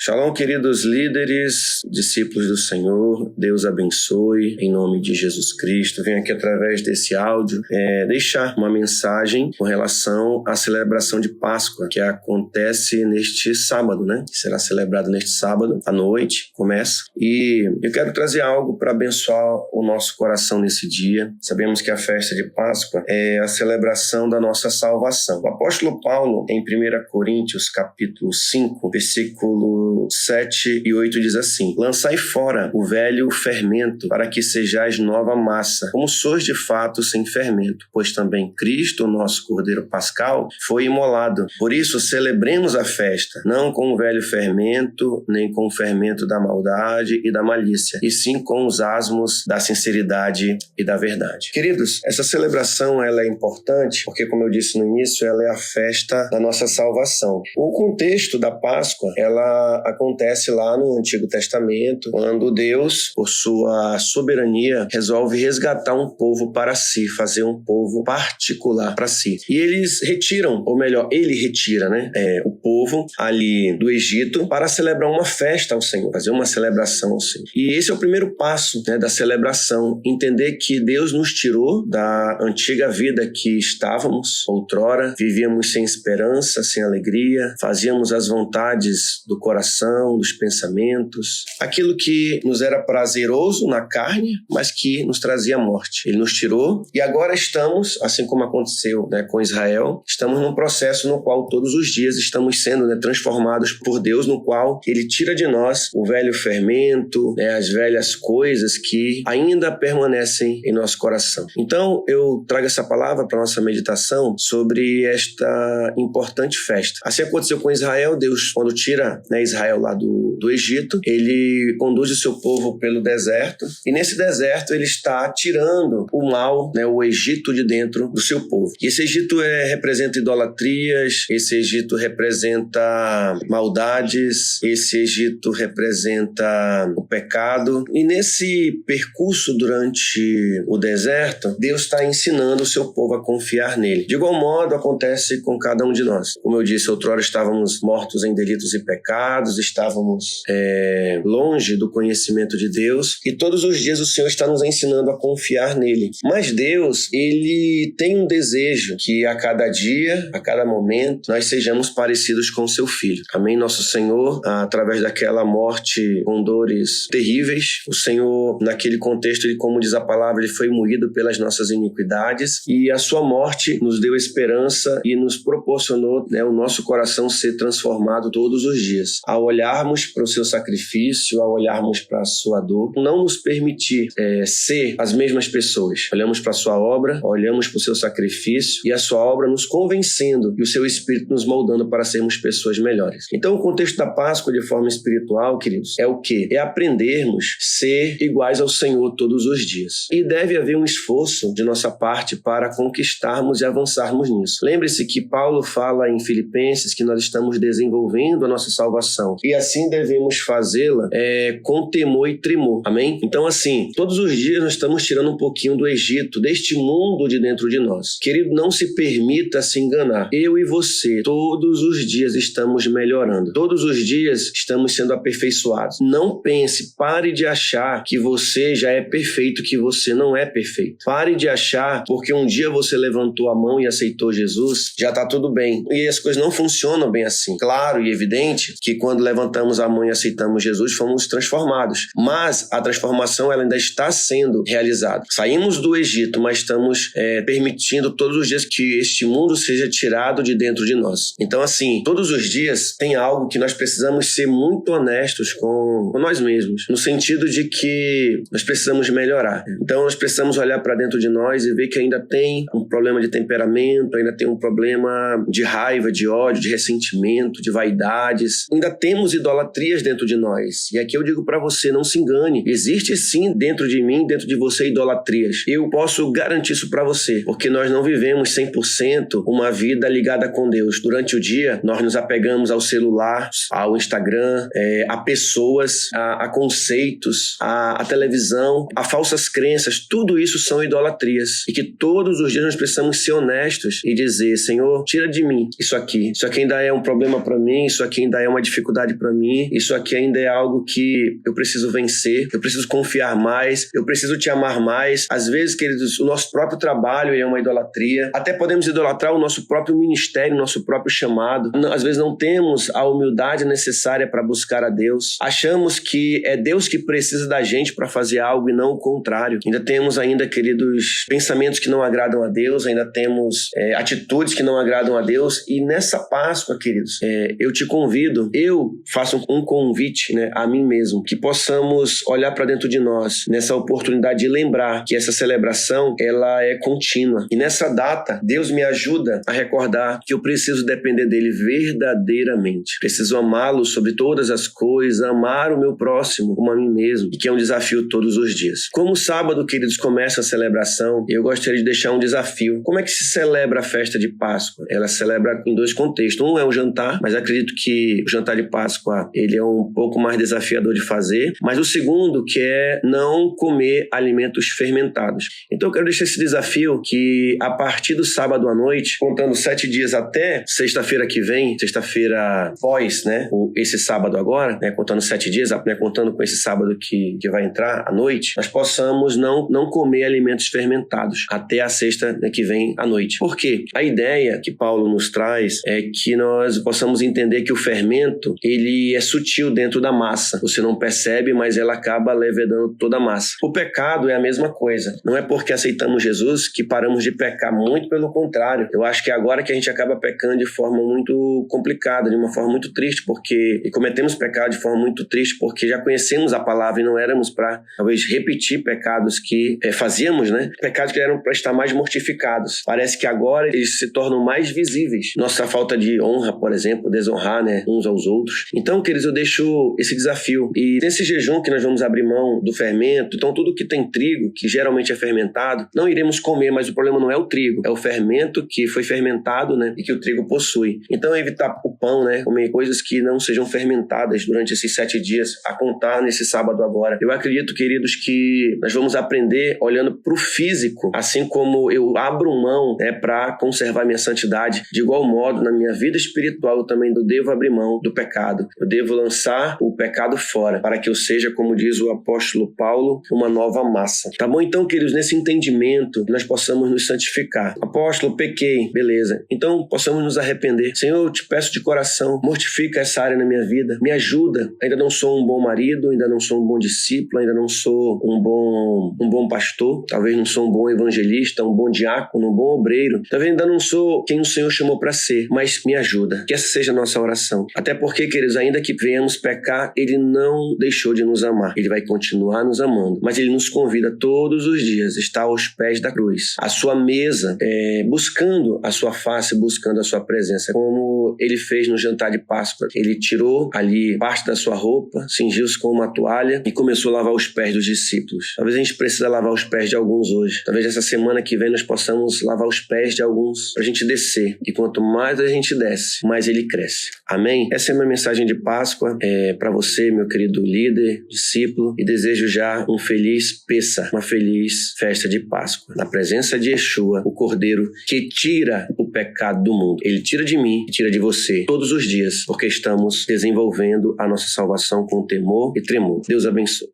Shalom, queridos líderes, discípulos do Senhor, Deus abençoe, em nome de Jesus Cristo. Venho aqui através desse áudio deixar uma mensagem com relação à celebração de Páscoa, que acontece neste sábado, que será celebrado neste sábado à noite, começa. E eu quero trazer algo para abençoar o nosso coração nesse dia. Sabemos que a festa de Páscoa é a celebração da nossa salvação. O apóstolo Paulo, em 1 Coríntios, capítulo 5, versículo 7 e 8 diz assim: lançai fora o velho fermento, para que sejais nova massa, como sois de fato sem fermento, pois também Cristo, o nosso Cordeiro Pascal, foi imolado. Por isso celebremos a festa, não com o velho fermento, nem com o fermento da maldade e da malícia, e sim com os asmos da sinceridade e da verdade. Queridos, essa celebração ela é importante porque, como eu disse no início, ela é a festa da nossa salvação. O contexto da Páscoa, ela acontece lá no Antigo Testamento, quando Deus, por sua soberania, resolve resgatar um povo para si, fazer um povo particular para si. E eles retiram, ou melhor, ele retira, o povo ali do Egito para celebrar uma festa ao Senhor, fazer uma celebração ao Senhor. E esse é o primeiro passo da celebração, entender que Deus nos tirou da antiga vida que estávamos outrora, vivíamos sem esperança, sem alegria, fazíamos as vontades do coração, dos pensamentos, aquilo que nos era prazeroso na carne, mas que nos trazia morte. Ele nos tirou e agora estamos, assim como aconteceu com Israel, estamos num processo no qual todos os dias estamos sendo transformados por Deus, no qual Ele tira de nós o velho fermento, as velhas coisas que ainda permanecem em nosso coração. Então, eu trago essa palavra para a nossa meditação sobre esta importante festa. Assim aconteceu com Israel. Deus, quando tira Israel lá do Egito, ele conduz o seu povo pelo deserto, e nesse deserto ele está tirando o mal, o Egito de dentro do seu povo. E esse Egito representa idolatrias, esse Egito representa maldades, esse Egito representa o pecado, e nesse percurso durante o deserto, Deus está ensinando o seu povo a confiar nele. De igual modo acontece com cada um de nós. Como eu disse, outrora estávamos mortos em delitos e pecados, estávamos longe do conhecimento de Deus, e todos os dias o Senhor está nos ensinando a confiar nele. Mas Deus, ele tem um desejo que a cada dia, a cada momento, nós sejamos parecidos com seu Filho. Amém? Nosso Senhor, através daquela morte com dores terríveis, o Senhor, naquele contexto, ele, como diz a palavra, ele foi moído pelas nossas iniquidades, e a sua morte nos deu esperança e nos proporcionou o nosso coração ser transformado todos os dias. Ao olharmos para o seu sacrifício, ao olharmos para a sua dor, não nos permitir ser as mesmas pessoas. Olhamos para a sua obra, olhamos para o seu sacrifício e a sua obra nos convencendo e o seu Espírito nos moldando para sermos pessoas melhores. Então, o contexto da Páscoa de forma espiritual, queridos, é o quê? É aprendermos a ser iguais ao Senhor todos os dias. E deve haver um esforço de nossa parte para conquistarmos e avançarmos nisso. Lembre-se que Paulo fala em Filipenses que nós estamos desenvolvendo a nossa salvação, e assim devemos fazê-la com temor e tremor. Amém? Então, assim, todos os dias nós estamos tirando um pouquinho do Egito, deste mundo de dentro de nós. Querido, não se permita se enganar. Eu e você, todos os dias estamos melhorando. Todos os dias estamos sendo aperfeiçoados. Não pense, pare de achar que você já é perfeito, que você não é perfeito. Pare de achar porque um dia você levantou a mão e aceitou Jesus, já está tudo bem. E as coisas não funcionam bem assim. Claro e evidente que quando levantamos a mão e aceitamos Jesus, fomos transformados. Mas a transformação ela ainda está sendo realizada. Saímos do Egito, mas estamos permitindo todos os dias que este mundo seja tirado de dentro de nós. Então, assim, todos os dias tem algo que nós precisamos ser muito honestos com nós mesmos, no sentido de que nós precisamos melhorar. Então, nós precisamos olhar para dentro de nós e ver que ainda tem um problema de temperamento, ainda tem um problema de raiva, de ódio, de ressentimento, de vaidades. Ainda temos idolatrias dentro de nós. E aqui eu digo para você, não se engane. Existe sim dentro de mim, dentro de você, idolatrias. Eu posso garantir isso para você, porque nós não vivemos 100% uma vida ligada com Deus. Durante o dia, nós nos apegamos ao celular, ao Instagram, a pessoas, a conceitos, a televisão, a falsas crenças. Tudo isso são idolatrias. E que todos os dias nós precisamos ser honestos e dizer, Senhor, tira de mim isso aqui. Isso aqui ainda é um problema para mim, isso aqui ainda é uma dificuldade dificuldade para mim, isso aqui ainda é algo que eu preciso vencer, eu preciso confiar mais, eu preciso te amar mais. Às vezes, queridos, o nosso próprio trabalho é uma idolatria. Até podemos idolatrar o nosso próprio ministério, o nosso próprio chamado. Às vezes não temos a humildade necessária para buscar a Deus. Achamos que é Deus que precisa da gente para fazer algo e não o contrário. Ainda temos, queridos, pensamentos que não agradam a Deus, ainda temos atitudes que não agradam a Deus. E nessa Páscoa, queridos, eu te convido, eu faço um convite, a mim mesmo, que possamos olhar para dentro de nós, nessa oportunidade de lembrar que essa celebração, ela é contínua. E nessa data, Deus me ajuda a recordar que eu preciso depender dele verdadeiramente. Preciso amá-lo sobre todas as coisas, amar o meu próximo como a mim mesmo, e que é um desafio todos os dias. Como sábado, queridos, começa a celebração, eu gostaria de deixar um desafio. Como é que se celebra a festa de Páscoa? Ela celebra em dois contextos. Um é um jantar, mas acredito que o jantar de Páscoa, ele é um pouco mais desafiador de fazer. Mas o segundo, que é não comer alimentos fermentados. Então eu quero deixar esse desafio que a partir do sábado à noite, contando 7 dias até sexta-feira que vem, sexta-feira pós, esse sábado agora, contando 7 dias, contando com esse sábado que vai entrar à noite, nós possamos não comer alimentos fermentados até a sexta que vem à noite. Por quê? A ideia que Paulo nos traz é que nós possamos entender que o fermento, ele é sutil dentro da massa. Você não percebe, mas ela acaba levedando toda a massa. O pecado é a mesma coisa. Não é porque aceitamos Jesus que paramos de pecar, muito pelo contrário. Eu acho que agora que a gente acaba pecando de forma muito complicada, de uma forma muito triste, e cometemos pecado de forma muito triste porque já conhecemos a palavra e não éramos para, talvez, repetir pecados que fazíamos, Pecados que eram para estar mais mortificados. Parece que agora eles se tornam mais visíveis. Nossa falta de honra, por exemplo, desonrar, uns aos outros. Então, queridos, eu deixo esse desafio. E nesse jejum que nós vamos abrir mão do fermento, então tudo que tem trigo, que geralmente é fermentado, não iremos comer, mas o problema não é o trigo, é o fermento que foi fermentado, e que o trigo possui. Então, evitar o pão, comer coisas que não sejam fermentadas durante esses 7 dias, a contar nesse sábado agora. Eu acredito, queridos, que nós vamos aprender olhando para o físico, assim como eu abro mão para conservar minha santidade. De igual modo, na minha vida espiritual, eu também devo abrir mão do pecado. Eu devo lançar o pecado fora, para que eu seja, como diz o apóstolo Paulo, uma nova massa. Tá bom? Então, queridos, nesse entendimento, nós possamos nos santificar. Apóstolo, pequei, beleza. Então, possamos nos arrepender. Senhor, eu te peço de coração, mortifica essa área na minha vida, me ajuda. Ainda não sou um bom marido, ainda não sou um bom discípulo, ainda não sou um bom pastor, talvez não sou um bom evangelista, um bom diácono, um bom obreiro, talvez ainda não sou quem o Senhor chamou para ser, mas me ajuda. Que essa seja a nossa oração. Até porque, queridos, ainda que venhamos pecar, Ele não deixou de nos amar. Ele vai continuar nos amando, mas Ele nos convida todos os dias a estar aos pés da cruz, à sua mesa, buscando a sua face, buscando a sua presença, como Ele fez no jantar de Páscoa. Ele tirou ali parte da sua roupa, cingiu-se com uma toalha e começou a lavar os pés dos discípulos. Talvez a gente precise lavar os pés de alguns hoje. Talvez essa semana que vem nós possamos lavar os pés de alguns para a gente descer. E quanto mais a gente desce, mais ele cresce. Amém? Essa é a minha mensagem de Páscoa para você, meu querido líder, discípulo, e desejo já um feliz Pêssar, uma feliz festa de Páscoa, na presença de Yeshua, o Cordeiro que tira o pecado do mundo. Ele tira de mim e tira de você todos os dias, porque estamos desenvolvendo a nossa salvação com temor e tremor. Deus abençoe.